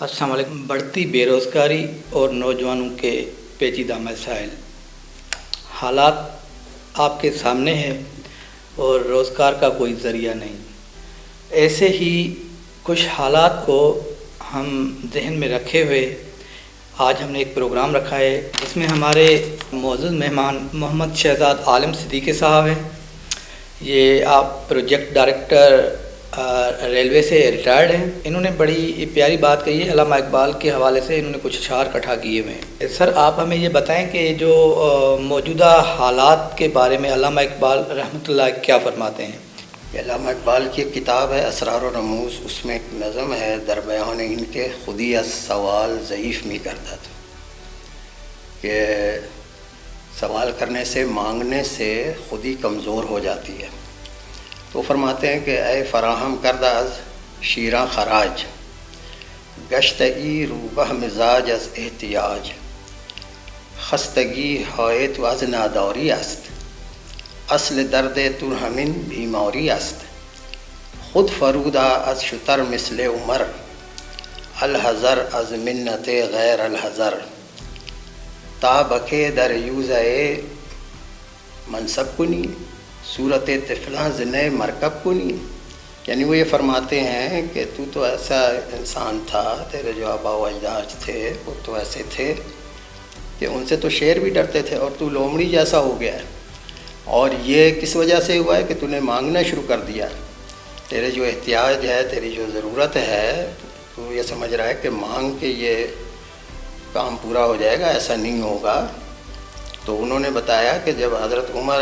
السلام علیکم۔ بڑھتی بے روزگاری اور نوجوانوں کے پیچیدہ مسائل، حالات آپ کے سامنے ہیں اور روزگار کا کوئی ذریعہ نہیں۔ ایسے ہی کچھ حالات کو ہم ذہن میں رکھے ہوئے آج ہم نے ایک پروگرام رکھا ہے جس میں ہمارے معزز مہمان محمد شہزاد عالم صدیقی صاحب ہیں۔ یہ آپ پروجیکٹ ڈائریکٹر ریلوے سے ریٹائرڈ ہیں۔ انہوں نے بڑی پیاری بات کہی ہے، علامہ اقبال کے حوالے سے انہوں نے کچھ اشعار اکٹھا کیے ہوئے ہیں۔ سر آپ ہمیں یہ بتائیں کہ جو موجودہ حالات کے بارے میں علامہ اقبال رحمۃ اللہ کیا فرماتے ہیں؟ علامہ اقبال کی ایک کتاب ہے اسرار و رموز، اس میں ایک نظم ہے در بیان ان کے خودی از سوال ضعیف می کرتا تھا، کہ سوال کرنے سے مانگنے سے خودی کمزور ہو جاتی ہے۔ تو فرماتے ہیں کہ اے فراہم کردہ از شیراں خراج، گشتگی روبہ مزاج از احتیاج، خستگی حایت و از ناداری است، اصل درد تو ہمین بیماری است، خود فرودہ از شتر مثل عمر، الحذر از منت غیر الحذر، تا بکے در یوزے منصب کنی، صورت طفلاں زنے مرکب کنی۔ یعنی وہ یہ فرماتے ہیں کہ تو ایسا انسان تھا، تیرے جو آبا و اجداد تھے وہ تو ایسے تھے کہ ان سے تو شیر بھی ڈرتے تھے، اور تو لومڑی جیسا ہو گیا ہے۔ اور یہ کس وجہ سے ہوا ہے کہ تو نے مانگنا شروع کر دیا۔ تیرے جو احتیاج ہے، تیری جو ضرورت ہے، تو یہ سمجھ رہا ہے کہ مانگ کے یہ کام پورا ہو جائے گا، ایسا نہیں ہوگا۔ تو انہوں نے بتایا کہ جب حضرت عمر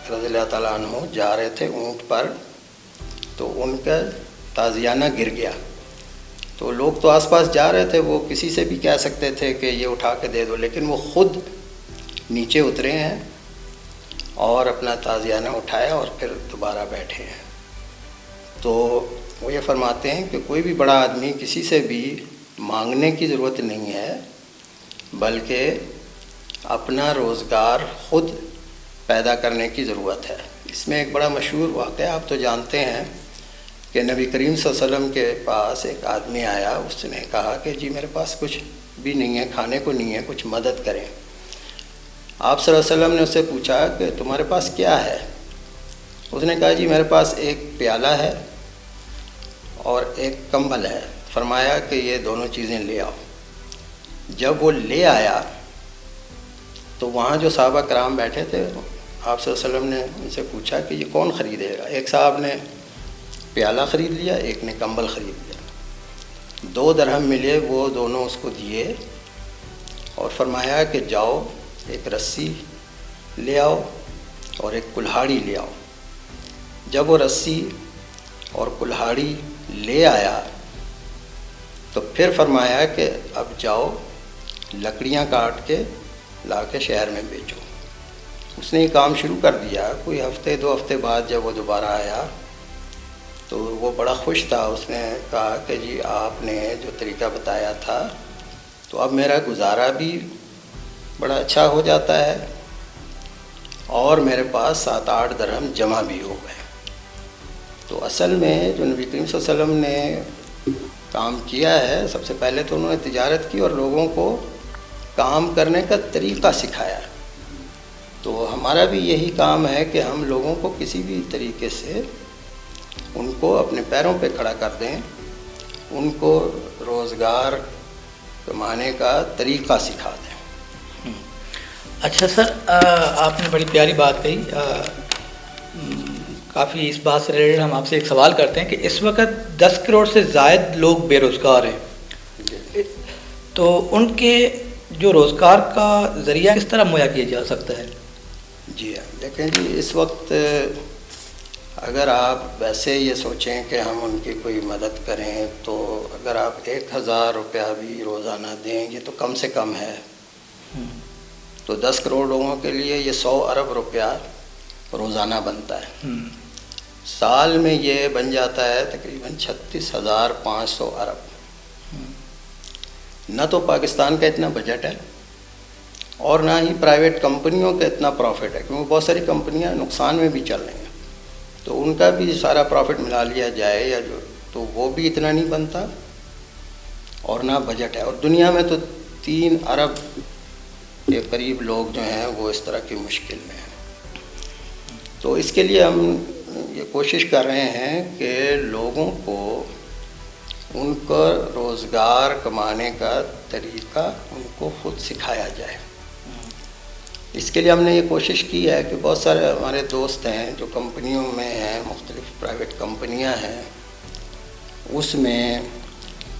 رضی اللہ تعالیٰ عنہ جا رہے تھے اونٹ پر، تو ان کا تازیانہ گر گیا۔ تو لوگ تو آس پاس جا رہے تھے، وہ کسی سے بھی کہہ سکتے تھے کہ یہ اٹھا کے دے دو، لیکن وہ خود نیچے اترے ہیں اور اپنا تازیانہ اٹھایا اور پھر دوبارہ بیٹھے ہیں۔ تو وہ یہ فرماتے ہیں کہ کوئی بھی بڑا آدمی کسی سے بھی مانگنے کی ضرورت نہیں ہے، بلکہ اپنا روزگار خود پیدا کرنے کی ضرورت ہے۔ اس میں ایک بڑا مشہور واقعہ آپ تو جانتے ہیں کہ نبی کریم صلی اللہ علیہ وسلم کے پاس ایک آدمی آیا، اس نے کہا کہ جی میرے پاس کچھ بھی نہیں ہے، کھانے کو نہیں ہے، کچھ مدد کریں۔ آپ صلی اللہ علیہ وسلم نے اس سے پوچھا کہ تمہارے پاس کیا ہے؟ اس نے کہا جی میرے پاس ایک پیالہ ہے اور ایک کمبل ہے۔ فرمایا کہ یہ دونوں چیزیں لے آؤ۔ جب وہ لے آیا تو وہاں جو صحابہ کرام بیٹھے تھے، آپ صلی اللہ علیہ وسلم نے ان سے پوچھا کہ یہ کون خریدے گا؟ ایک صاحب نے پیالہ خرید لیا، ایک نے کمبل خرید لیا۔ 2 درہم ملے، وہ دونوں اس کو دیے اور فرمایا کہ جاؤ ایک رسی لے آؤ اور ایک کلہاڑی لے آؤ۔ جب وہ رسی اور کلہاڑی لے آیا تو پھر فرمایا کہ اب جاؤ لکڑیاں کاٹ کے لا کے شہر میں بیچو۔ اس نے یہ کام شروع کر دیا۔ کوئی ہفتے 2 ہفتے بعد جب وہ دوبارہ آیا تو وہ بڑا خوش تھا۔ اس نے کہا کہ جی آپ نے جو طریقہ بتایا تھا تو اب میرا گزارا بھی بڑا اچھا ہو جاتا ہے اور میرے پاس 7-8 درہم جمع بھی ہو گئے۔ تو اصل میں جو نبی کریم صلی اللہ علیہ وسلم نے کام کیا ہے، سب سے پہلے تو انہوں نے تجارت کی اور لوگوں کو کام کرنے کا طریقہ سکھایا۔ تو ہمارا بھی یہی کام ہے کہ ہم لوگوں کو کسی بھی طریقے سے ان کو اپنے پیروں پہ کھڑا کر دیں، ان کو روزگار کمانے کا طریقہ سکھا دیں۔ اچھا سر، آپ نے بڑی پیاری بات کہی۔ کافی اس بات سے ریلیٹڈ ہم آپ سے ایک سوال کرتے ہیں کہ اس وقت 10 کروڑ سے زائد لوگ بے روزگار ہیں، تو ان کے جو روزگار کا ذریعہ کس طرح مہیا کیا جا سکتا ہے؟ جی ہاں، دیکھیں جی، اس وقت اگر آپ ویسے یہ سوچیں کہ ہم ان کی کوئی مدد کریں، تو اگر آپ 1000 روپیہ بھی روزانہ دیں، یہ تو کم سے کم ہے۔ تو 10 کروڑ لوگوں کے لیے یہ 100 ارب روپیہ روزانہ بنتا ہے۔ سال میں یہ بن جاتا ہے تقریباً 36,500 ارب۔ نہ تو پاکستان کا اتنا بجٹ ہے اور نہ ہی پرائیویٹ کمپنیوں کا اتنا پروفٹ ہے، کیونکہ بہت ساری کمپنیاں نقصان میں بھی چل رہی ہیں۔ تو ان کا بھی سارا پروفٹ ملا لیا جائے یا جو، تو وہ بھی اتنا نہیں بنتا، اور نہ بجٹ ہے، اور دنیا میں تو 3 ارب کے قریب لوگ جو ہیں وہ اس طرح کی مشکل میں ہیں۔ تو اس کے لیے ہم یہ کوشش کر رہے ہیں کہ لوگوں کو ان کا روزگار کمانے کا طریقہ ان کو خود سکھایا جائے۔ اس کے لیے ہم نے یہ کوشش کی ہے کہ بہت سارے ہمارے دوست ہیں جو کمپنیوں میں ہیں، مختلف پرائیویٹ کمپنیاں ہیں، اس میں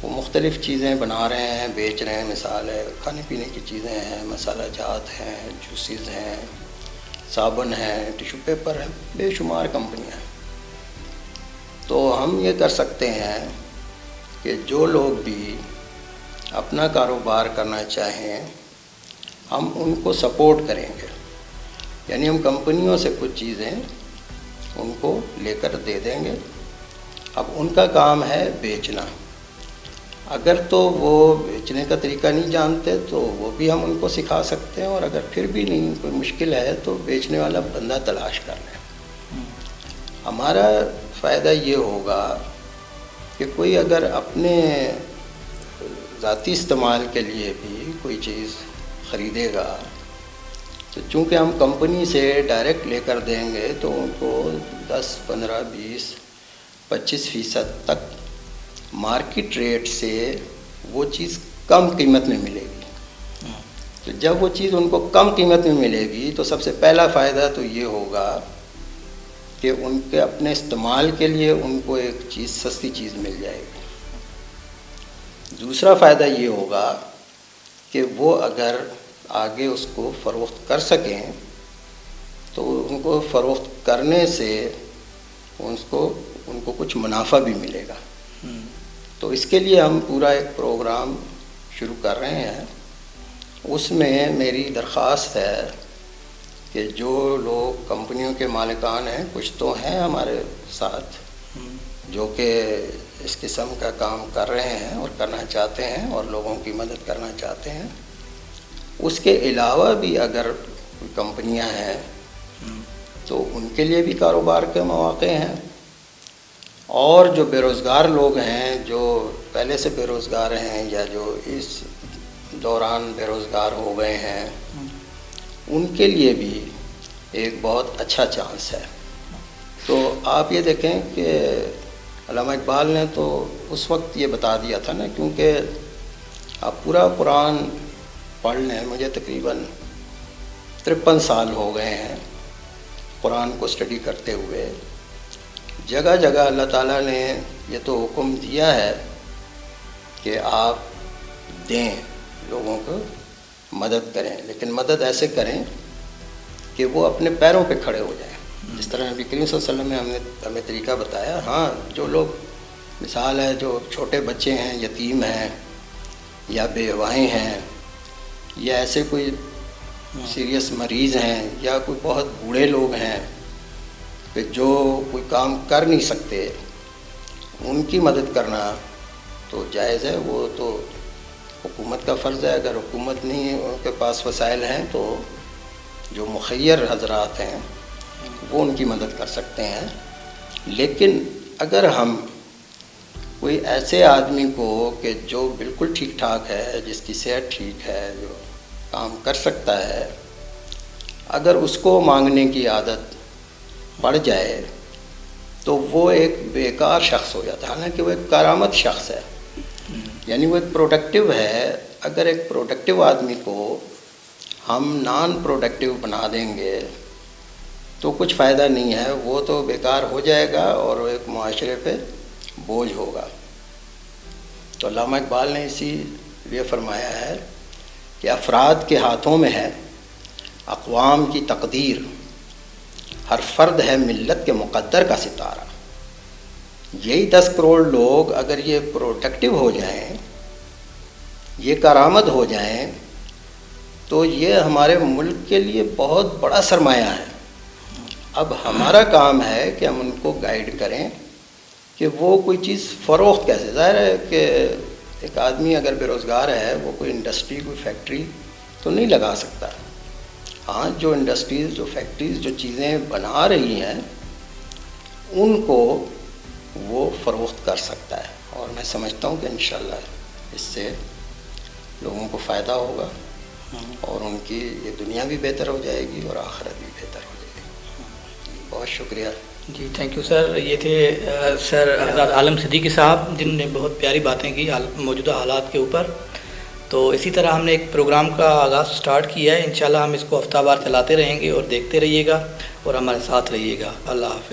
وہ مختلف چیزیں بنا رہے ہیں، بیچ رہے ہیں۔ مثال ہے کھانے پینے کی چیزیں ہیں، مسالہ جات ہیں، جوسز ہیں، صابن ہیں، ٹیشو پیپر ہیں، بے شمار کمپنیاں ہیں۔ تو ہم یہ کر سکتے ہیں کہ جو لوگ بھی اپنا کاروبار کرنا چاہیں ہم ان کو سپورٹ کریں گے، یعنی ہم کمپنیوں سے کچھ چیزیں ان کو لے کر دے دیں گے۔ اب ان کا کام ہے بیچنا، اگر تو وہ بیچنے کا طریقہ نہیں جانتے تو وہ بھی ہم ان کو سکھا سکتے ہیں، اور اگر پھر بھی نہیں کوئی مشکل ہے تو بیچنے والا بندہ تلاش کر لیں۔ ہمارا فائدہ یہ ہوگا کہ کوئی اگر اپنے ذاتی استعمال کے لیے بھی کوئی چیز خریدے گا تو چونکہ ہم کمپنی سے ڈائریکٹ لے کر دیں گے تو ان کو 10, 15, 20, 25% تک مارکیٹ ریٹ سے وہ چیز کم قیمت میں ملے گی۔ تو جب وہ چیز ان کو کم قیمت میں ملے گی تو سب سے پہلا فائدہ تو یہ ہوگا کہ ان کے اپنے استعمال کے لیے ان کو ایک چیز سستی چیز مل جائے گی۔ دوسرا فائدہ یہ ہوگا کہ وہ اگر آگے اس کو فروخت کر سکیں تو ان کو فروخت کرنے سے ان کو کچھ منافع بھی ملے گا۔ تو اس کے لیے ہم پورا ایک پروگرام شروع کر رہے ہیں۔ اس میں میری درخواست ہے کہ جو لوگ کمپنیوں کے مالکان ہیں، کچھ تو ہیں ہمارے ساتھ جو کہ اس قسم کا کام کر رہے ہیں اور کرنا چاہتے ہیں اور لوگوں کی مدد کرنا چاہتے ہیں، اس کے علاوہ بھی اگر کوئی کمپنیاں ہیں تو ان کے لیے بھی کاروبار کے مواقع ہیں، اور جو بے روزگار لوگ ہیں، جو پہلے سے بے روزگار ہیں یا جو اس دوران بے روزگار ہو گئے ہیں، ان کے لیے بھی ایک بہت اچھا چانس ہے۔ تو آپ یہ دیکھیں کہ علامہ اقبال نے تو اس وقت یہ بتا دیا تھا نا، کیونکہ آپ پورا قرآن پڑھ لیں، مجھے تقریباً 53 سال ہو گئے ہیں قرآن کو اسٹڈی کرتے ہوئے۔ جگہ جگہ اللہ تعالیٰ نے یہ تو حکم دیا ہے کہ آپ دیں، لوگوں کو مدد کریں، لیکن مدد ایسے کریں کہ وہ اپنے پیروں پہ کھڑے ہو جائیں، جس طرح نبی کریم صلی اللہ علیہ وسلم نے ہمیں طریقہ بتایا۔ ہاں، جو لوگ مثال ہے جو چھوٹے بچے ہیں، یتیم ہیں یا بیوائیں ہیں، یا ایسے کوئی سیریس مریض ہیں، یا کوئی بہت بوڑھے لوگ ہیں کہ جو کوئی کام کر نہیں سکتے، ان کی مدد کرنا تو جائز ہے۔ وہ تو حکومت کا فرض ہے، اگر حکومت نہیں ان کے پاس وسائل ہیں تو جو مخیر حضرات ہیں وہ ان کی مدد کر سکتے ہیں۔ لیکن اگر ہم کوئی ایسے آدمی کو کہ جو بالکل ٹھیک ٹھاک ہے، جس کی صحت ٹھیک ہے، جو کام کر سکتا ہے، اگر اس کو مانگنے کی عادت پڑ جائے تو وہ ایک بیکار شخص ہو جاتا ہے، حالانکہ وہ ایک کارآمد شخص ہے، یعنی وہ ایک پروڈکٹیو ہے۔ اگر ایک پروڈکٹیو آدمی کو ہم نان پروڈکٹیو بنا دیں گے تو کچھ فائدہ نہیں ہے، وہ تو بیکار ہو جائے گا اور وہ ایک معاشرے پہ بوجھ ہوگا۔ تو علامہ اقبال نے اسی لیے فرمایا ہے کہ افراد کے ہاتھوں میں ہے اقوام کی تقدیر، ہر فرد ہے ملت کے مقدر کا ستارہ۔ یہی 10 کروڑ لوگ اگر یہ پروڈکٹیو ہو جائیں، یہ کارآمد ہو جائیں، تو یہ ہمارے ملک کے لیے بہت بڑا سرمایہ ہے۔ اب ہمارا کام ہے کہ ہم ان کو گائیڈ کریں کہ وہ کوئی چیز فروخت کیسے۔ ظاہر ہے کہ ایک آدمی اگر بے روزگار ہے وہ کوئی انڈسٹری، کوئی فیکٹری تو نہیں لگا سکتا۔ ہاں، جو انڈسٹریز، جو فیکٹریز جو چیزیں بنا رہی ہیں ان کو وہ فروخت کر سکتا ہے، اور میں سمجھتا ہوں کہ انشاءاللہ اس سے لوگوں کو فائدہ ہوگا اور ان کی یہ دنیا بھی بہتر ہو جائے گی اور آخرت بھی بہتر ہو جائے گی. بہت شکریہ. جی تھینک یو سر. یہ تھے سر حضرت عالم صدیقی صاحب جن نے بہت پیاری باتیں کی موجودہ حالات کے اوپر. تو اسی طرح ہم نے ایک پروگرام کا آغاز سٹارٹ کیا ہے. انشاءاللہ ہم اس کو ہفتہ وار چلاتے رہیں گے اور دیکھتے رہیے گا اور ہمارے ساتھ رہیے گا. اللہ حافظ.